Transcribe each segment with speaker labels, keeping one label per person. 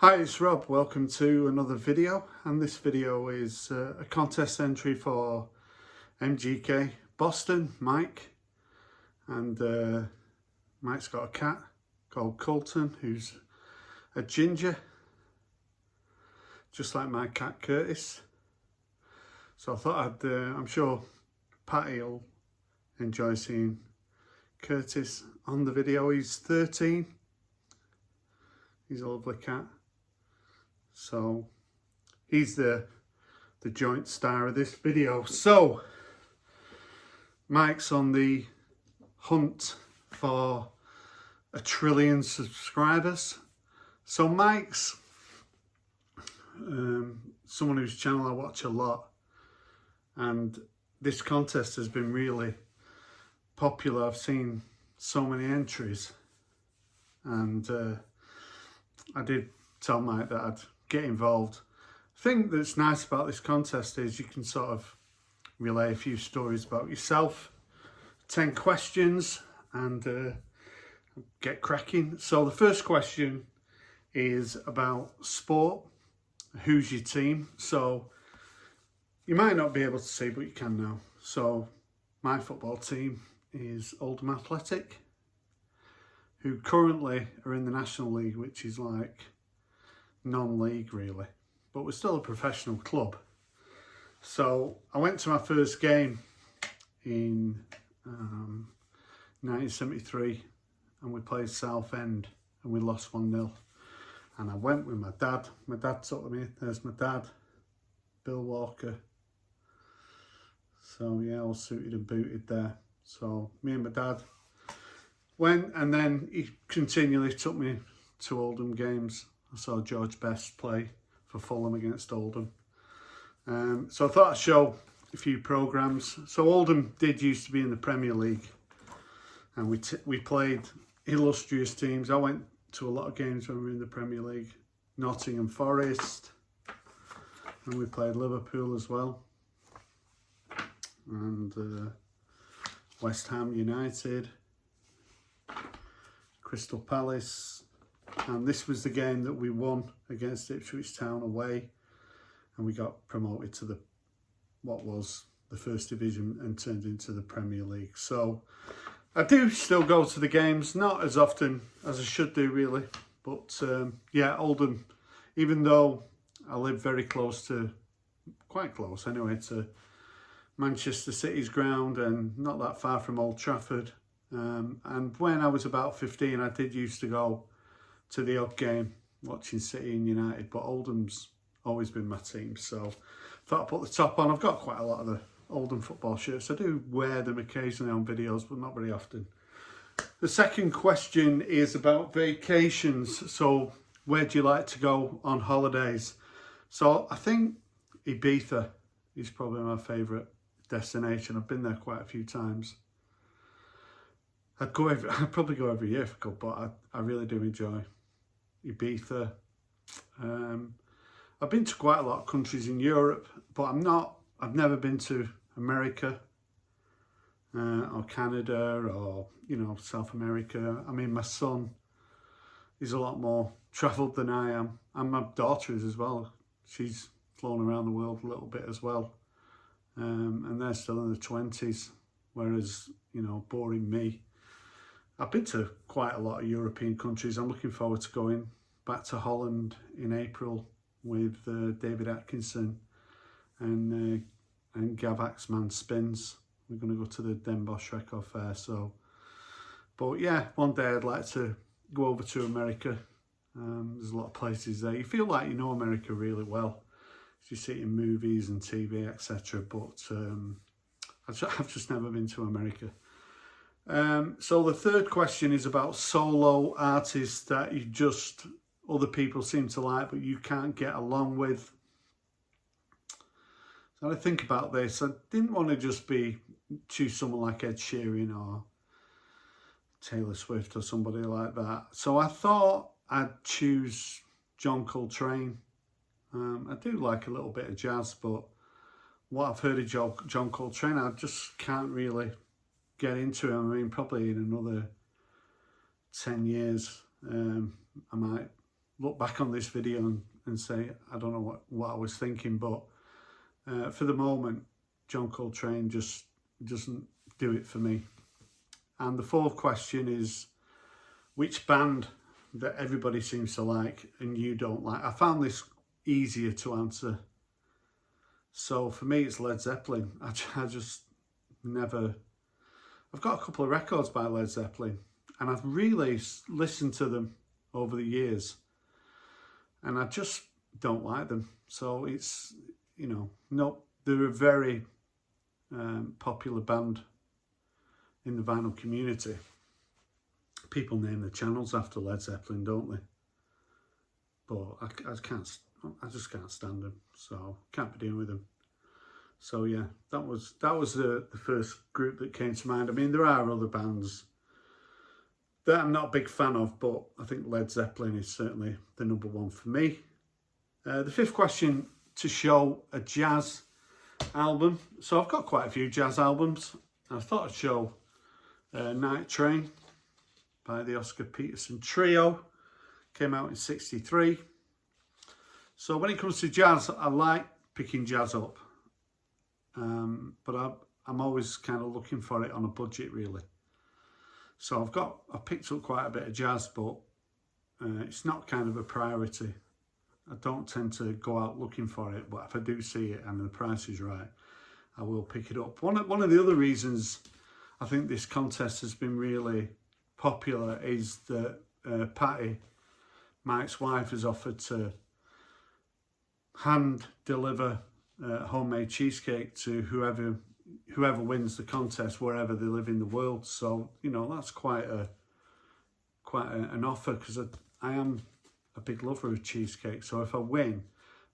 Speaker 1: Hi, it's Rob. Welcome to another video, and this video is a contest entry for MGK Boston, Mike, and Mike's got a cat called Colton who's a ginger, just like my cat Curtis. So I thought I'm sure Patty will enjoy seeing Curtis on the video. He's 13, he's a lovely cat. So he's the joint star of this video. So Mike's on the hunt for 1 trillion subscribers. So Mike's someone whose channel I watch a lot, and this contest has been really popular. I've seen so many entries, and I did tell Mike that I'd get involved. The thing that's nice about this contest is you can sort of relay a few stories about yourself, 10 questions, and get cracking. So the first question is about sport. Who's your team? So you might not be able to see, but you can now. So my football team is Oldham Athletic, who currently are in the National League, which is like non-league really, but we're still a professional club. So I went to my first game in 1973, and we played Southend and we lost 1-0, and I went with my dad. My dad took me. There's my dad, Bill Walker. So yeah, all suited and booted there. So me and my dad went, and then he continually took me to Oldham games. I saw George Best play for Fulham against Oldham. So I thought I'd show a few programmes. So Oldham did used to be in the Premier League, and we played illustrious teams. I went to a lot of games when we were in the Premier League. Nottingham Forest, and we played Liverpool as well, and West Ham United, Crystal Palace. And this was the game that we won against Ipswich Town away, and we got promoted to what was the First Division and turned into the Premier League. So I do still go to the games, not as often as I should do really, but yeah, Oldham, even though I live very close to, quite close anyway, to Manchester City's ground and not that far from Old Trafford, and when I was about 15 I did used to go to the odd game watching City and United, but Oldham's always been my team, so thought I'd put the top on. I've got quite a lot of the Oldham football shirts. I do wear them occasionally on videos, but not very often. The second question is about vacations. So where do you like to go on holidays? So I think Ibiza is probably my favourite destination. I've been there quite a few times. I'd probably go every year if I could, but I really do enjoy Ibiza. I've been to quite a lot of countries in Europe, but I've never been to America or Canada or, South America. I mean, my son is a lot more travelled than I am, and my daughter is as well. She's flown around the world a little bit as well, and they're still in the 20s, whereas, boring me. I've been to quite a lot of European countries. I'm looking forward to going back to Holland in April with David Atkinson and Gav Axman Spins. We're going to go to the Den Bosch Record Fair. So, but yeah, one day I'd like to go over to America. There's a lot of places there. You feel like you know America really well. You see it in movies and TV, etc. But I've just never been to America. So the third question is about solo artists that other people seem to like, but you can't get along with. So I think about this. I didn't want to just choose someone like Ed Sheeran or Taylor Swift or somebody like that. So I thought I'd choose John Coltrane. I do like a little bit of jazz, but what I've heard of John Coltrane, I just can't really get into him. I mean, probably in another 10 years, I might look back on this video and say, I don't know what I was thinking, but for the moment, John Coltrane just doesn't do it for me. And the fourth question is, which band that everybody seems to like and you don't like? I found this easier to answer. So for me, it's Led Zeppelin. I just never... I've got a couple of records by Led Zeppelin, and I've really listened to them over the years, and I just don't like them. So it's, you know, no, they're a very popular band in the vinyl community. People name the channels after Led Zeppelin, don't they? But I just can't stand them, so can't be dealing with them. So yeah, that was the first group that came to mind. I mean, there are other bands that I'm not a big fan of, but I think Led Zeppelin is certainly the number one for me. The fifth question, to show a jazz album. So I've got quite a few jazz albums. I thought I'd show Night Train by the Oscar Peterson Trio. Came out in '63. So when it comes to jazz, I like picking jazz up. But I'm always kind of looking for it on a budget, really. So I've picked up quite a bit of jazz, but it's not kind of a priority. I don't tend to go out looking for it, but if I do see it and the price is right, I will pick it up. One of the other reasons I think this contest has been really popular is that Patty, Mike's wife, has offered to hand deliver homemade cheesecake to whoever wins the contest, wherever they live in the world. So, you know, that's quite an offer, because I am a big lover of cheesecake. So if I win,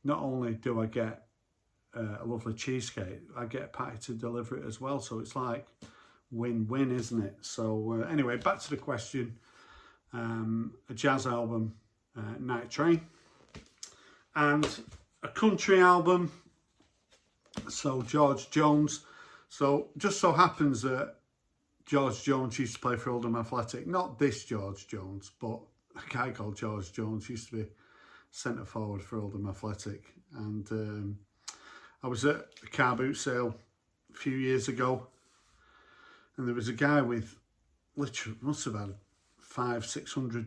Speaker 1: not only do I get a lovely cheesecake, I get Patty to deliver it as well. So it's like win-win, isn't it? So anyway, back to the question. A jazz album, Night Train, and a country album, so George Jones. So just so happens that George Jones used to play for Oldham Athletic. Not this George Jones, but a guy called George Jones used to be centre forward for Oldham Athletic. And I was at a car boot sale a few years ago, and there was a guy with literally must have had 500-600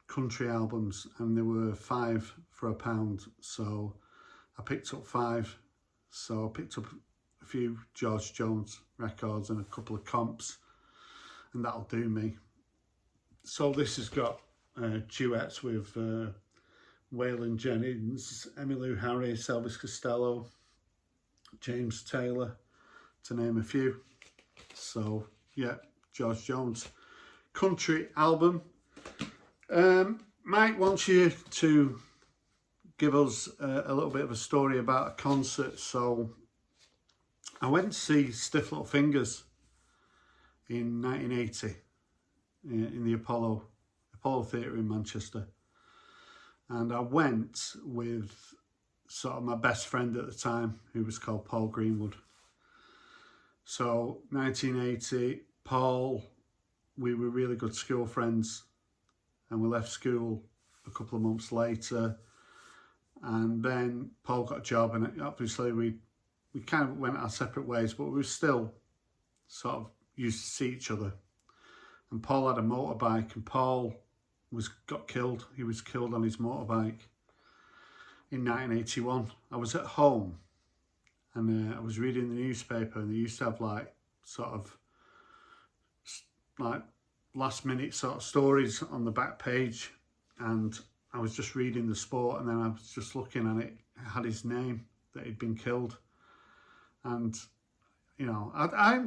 Speaker 1: country albums, and there were 5 for £1. So I picked up 5. So I picked up a few George Jones records and a couple of comps, and that'll do me. So this has got duets with Waylon Jennings, Emmylou Harris, Elvis Costello, James Taylor, to name a few. So yeah, George Jones country album. Mike wants you to give us a little bit of a story about a concert. So I went to see Stiff Little Fingers in 1980 in the Apollo Theatre in Manchester, and I went with sort of my best friend at the time, who was called Paul Greenwood. So 1980, Paul, we were really good school friends, and we left school a couple of months later, and then Paul got a job, and obviously we kind of went our separate ways, but we were still sort of used to see each other. And Paul had a motorbike, and Paul got killed. He was killed on his motorbike in 1981. I was at home, and I was reading the newspaper, and they used to have like sort of like last minute sort of stories on the back page, and I was just reading the sport, and then I was just looking, and it had his name, that he'd been killed. And you know, I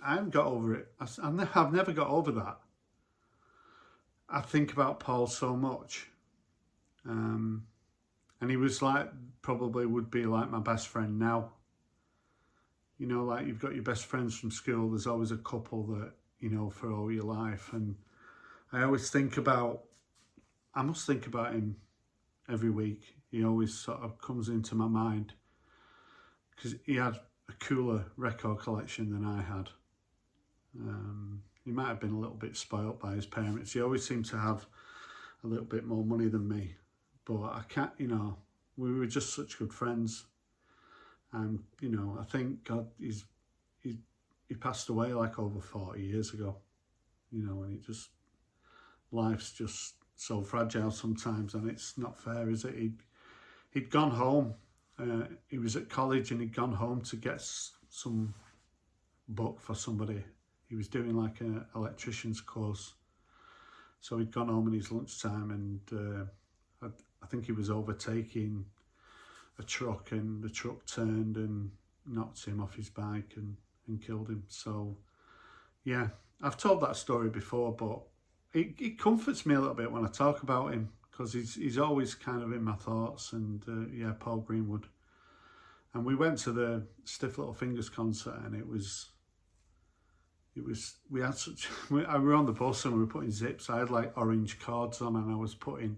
Speaker 1: haven't got over it. I've never got over that. I think about Paul so much, and he was like, probably would be like my best friend now. You know, like you've got your best friends from school, there's always a couple that you know for all your life, and I always think about, I must think about him every week. He always sort of comes into my mind, because he had a cooler record collection than I had. He might have been a little bit spoilt by his parents. He always seemed to have a little bit more money than me, but I can't, you know, we were just such good friends. And, you know, I think God, he passed away like over 40 years ago, you know, and life's just so fragile sometimes, and it's not fair, is it? He'd gone home, he was at college and he'd gone home to get some book for somebody. He was doing like an electrician's course. So he'd gone home in his lunchtime, and I think he was overtaking a truck, and the truck turned and knocked him off his bike and killed him. So yeah, I've told that story before, but it comforts me a little bit when I talk about him, because he's always kind of in my thoughts. And yeah, Paul Greenwood. And we went to the Stiff Little Fingers concert, and we had such, I were on the bus and we were putting zips. I had like orange cords on, and I was putting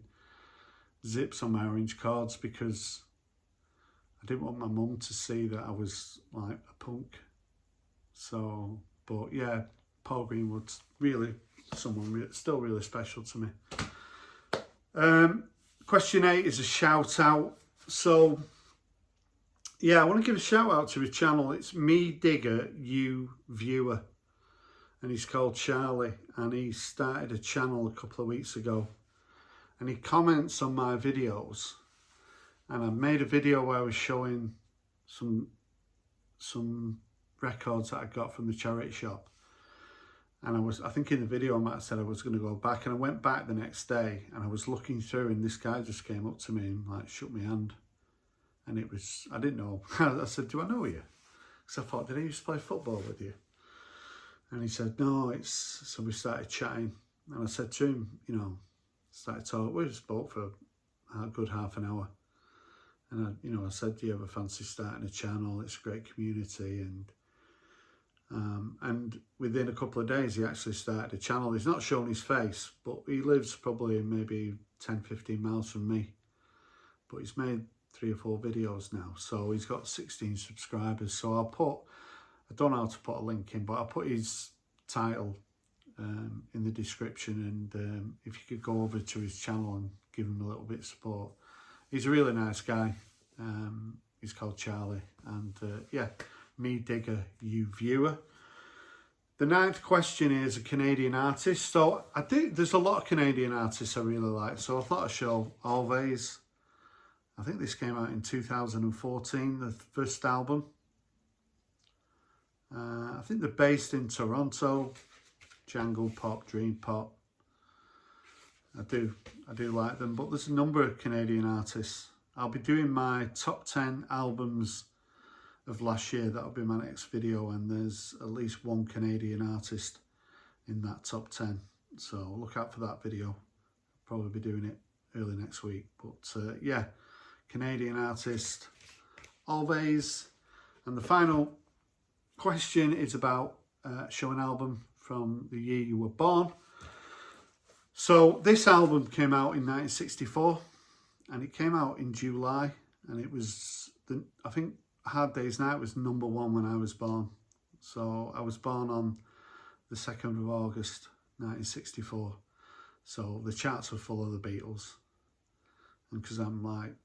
Speaker 1: zips on my orange cords because I didn't want my mum to see that I was like a punk. So, but yeah, Paul Greenwood's really someone still really special to me. Question 8 is a shout out. So yeah, I want to give a shout out to a channel. It's Me Digger You Viewer, and he's called Charlie, and he started a channel a couple of weeks ago, and he comments on my videos. And I made a video where I was showing some records that I got from the charity shop. And I think in the video I might have said I was going to go back, and I went back the next day and I was looking through, and this guy just came up to me and like shook my hand. And it was, I didn't know. I said, do I know you? Because I thought, did I used to play football with you? And he said, no, so we started chatting. And I said to him, you know, started talking. We spoke for a good half an hour. And I said, do you ever fancy starting a channel? It's a great community. And within a couple of days, he actually started a channel. He's not shown his face, but he lives probably maybe 10, 15 miles from me. But he's made 3 or 4 videos now. So he's got 16 subscribers. So I don't know how to put a link in, but I'll put his title in the description. And if you could go over to his channel and give him a little bit of support. He's a really nice guy. He's called Charlie. And yeah, Me Digger You Viewer. The 9th question is a Canadian artist. So there's a lot of Canadian artists I really like. So I thought I'd show Always. I think this came out in 2014, the first album. I think they're based in Toronto. Jungle Pop, Dream Pop. I do like them, but there's a number of Canadian artists. I'll be doing my top 10 albums of last year. That'll be my next video, and there's at least one Canadian artist in that top 10. So look out for that video. I'll probably be doing it early next week. But yeah, Canadian artist, Always. And the final question is about show an album from the year you were born. So this album came out in 1964, and it came out in July, and it was, I think Hard Day's Night was #1 when I was born. So I was born on the 2nd of August 1964. So the charts were full of the Beatles, and because I'm like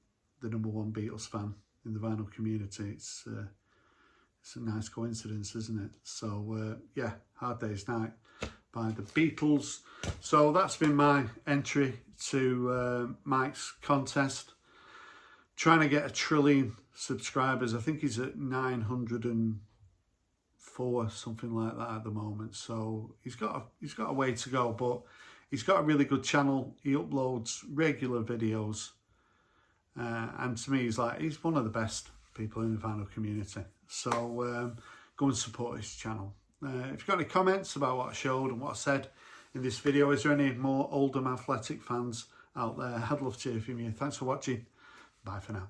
Speaker 1: the #1 Beatles fan in the vinyl community, it's a nice coincidence, isn't it? So yeah, Hard Day's Night by the Beatles. So that's been my entry to Mike's contest. Trying to get 1 trillion subscribers. I think he's at 904, something like that at the moment. So he's got a way to go, but he's got a really good channel. He uploads regular videos, and to me, he's one of the best people in the vinyl community. So go and support his channel. If you've got any comments about what I showed and what I said in this video, is there any more Oldham Athletic fans out there? I'd love to hear from you. Thanks for watching. Bye for now.